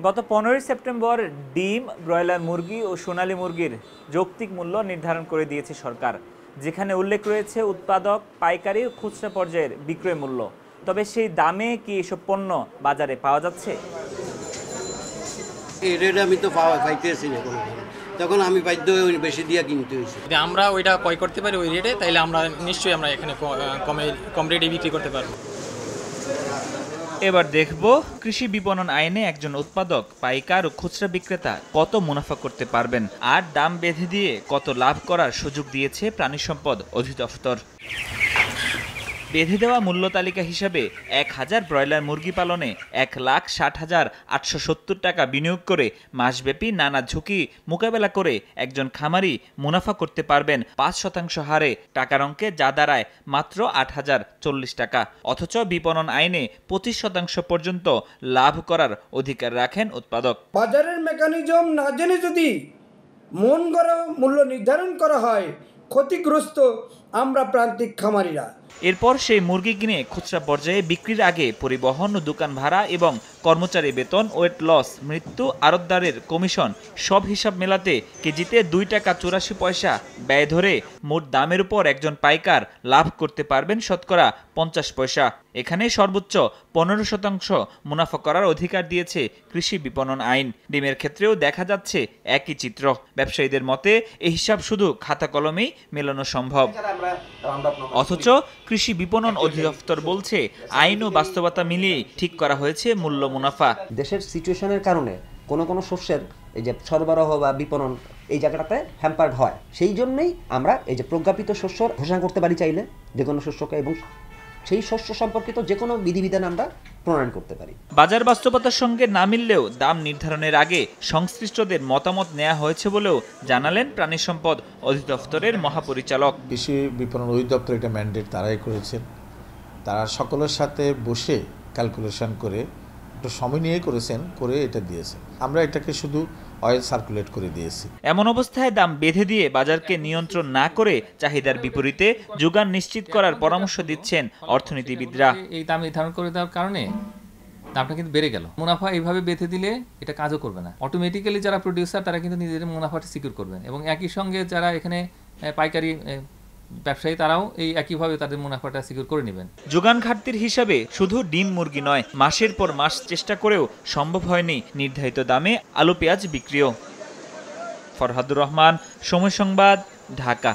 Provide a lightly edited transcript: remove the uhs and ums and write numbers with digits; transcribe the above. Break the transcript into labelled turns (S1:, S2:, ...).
S1: গত 15 সেপ্টেম্বর ডিম, ব্রয়লার মুরগি ও সোনালী মুরগির যৌক্তিক মূল্য নির্ধারণ করে দিয়েছে সরকার, যেখানে উল্লেখ রয়েছে উৎপাদক, পাইকারি ও খুচরা পর্যায়ের বিক্রয় মূল্য। তবে সেই দামে কি এসব পণ্য বাজারে পাওয়া যাচ্ছে?
S2: এই রেট আমি তো পাইতেছি না কোনো, তখন আমি বাধ্য হয়ে বেশি দিয়ে কিনতে হয়েছে।
S3: যদি আমরা ওইটা ক্রয় করতে পারি ওই রেটে, তাইলে আমরা নিশ্চয়ই আমরা এখানে কম রেটে বিক্রি করতে পারবো।
S1: এবার দেখব কৃষি বিপণন আইনে একজন উৎপাদক, পাইকার ও খুচরা বিক্রেতা কত মুনাফা করতে পারবেন, আর দাম বেঁধে দিয়ে কত লাভ করার সুযোগ দিয়েছে প্রাণী সম্পদ অধিদপ্তর। বেঁধে দেওয়া মূল্য তালিকা হিসাবে 1000 ব্রয়লার মুরগি পালনে 1,60,870 টাকা বিনিয়োগ করে মাসব্যাপী নানা ঝুঁকি মোকাবেলা করে একজন খামারি মুনাফা করতে পারবেন 5% হারে, টাকার অঙ্কে যা দাঁড়ায় মাত্র 8,040 টাকা। অথচ বিপণন আইনে 25% পর্যন্ত লাভ করার অধিকার রাখেন উৎপাদক।
S4: বাজারের মেকানিজম না জেনে যদি মন গড়া মূল্য নির্ধারণ করা হয়, ক্ষতিগ্রস্ত আমরা প্রান্তিক খামারিরা।
S1: এরপর সেই মুরগি কিনে খুচরা পর্যায়ে বিক্রির আগে পরিবহন ও দোকান ভাড়া এবং কর্মচারী বেতন, ওয়েট লস, মৃত্যু, আড়তদারের কমিশন সব হিসাব মেলাতে কেজিতে 2 টাকা 84 পয়সা ব্যয় ধরে মোট দামের উপর একজন পাইকার লাভ করতে পারবেন শতকরা 50 পয়সা। এখানে সর্বোচ্চ 15% মুনাফা করার অধিকার দিয়েছে কৃষি বিপণন আইন। ডিমের ক্ষেত্রেও দেখা যাচ্ছে একই চিত্র। ব্যবসায়ীদের মতে এই হিসাব শুধু খাতা কলমেই মেলানো সম্ভব। অথচ কৃষি বিপণন অধিদপ্তর বলছে আইন ও বাস্তবতা মিলিয়ে ঠিক করা হয়েছে মূল্য মুনাফা।
S5: দেশের সিচুয়েশনের কারণে কোনো শস্যের এই যে সরবরাহ বা বিপণন এই জায়গাটাতে হ্যাম্পার্ড হয়, সেই জন্যই আমরা এই যে প্রজ্ঞাপিত শস্য ঘোষণা করতে পারি চাইলে যে কোনো শস্যকে, এবং সেই শস্য সম্পর্কিত যে কোনো বিধিবিধান আমরা প্রণয়ন করতে পারি।
S1: বাজার বাস্তবতার সঙ্গে না মিললেও দাম নির্ধারণের আগে সংশ্লিষ্টদের মতামত নেওয়া হয়েছে বলেও জানালেন প্রাণী সম্পদ অধিদপ্তরের মহাপরিচালক।
S6: কৃষি বিপণন অধিদপ্তর এটা ম্যান্ডেট তারাই করেছেন, তারা সকলের সাথে বসে ক্যালকুলেশন করে একটু সময় নিয়ে করেছেন, করে এটা দিয়েছে। আমরা এটাকে শুধু অয়েল সার্কুলেট করে দিয়েছি।
S1: এমন অবস্থায় দাম বেঁধে দিয়ে বাজারকে নিয়ন্ত্রণ না করে চাহিদার বিপরীতে যোগান নিশ্চিত করার পরামর্শ দিচ্ছেন অর্থনীতিবিদরা।
S7: এই দাম নির্ধারণ করে দেওয়ার কারণে দামটা কিন্তু বেড়ে গেল। মুনাফা এইভাবে বেঁধে দিলে এটা কাজও করবে না। অটোমেটিক্যালি যারা প্রোডিউসার তারা কিন্তু নিজেদের মুনাফাটা সিকিউর করবেন, এবং একই সঙ্গে যারা এখানে পাইকারি ব্যবসায়ী তারাও এই একইভাবে তাদের মুনাফাটা সিকিউর করে নেবেন।
S1: যোগান ঘাটতির হিসাবে শুধু ডিম মুরগি নয়, মাসের পর মাস চেষ্টা করেও সম্ভব হয়নি নির্ধারিত দামে আলু পেঁয়াজ বিক্রিও। ফরহাদুর রহমান, সময় সংবাদ, ঢাকা।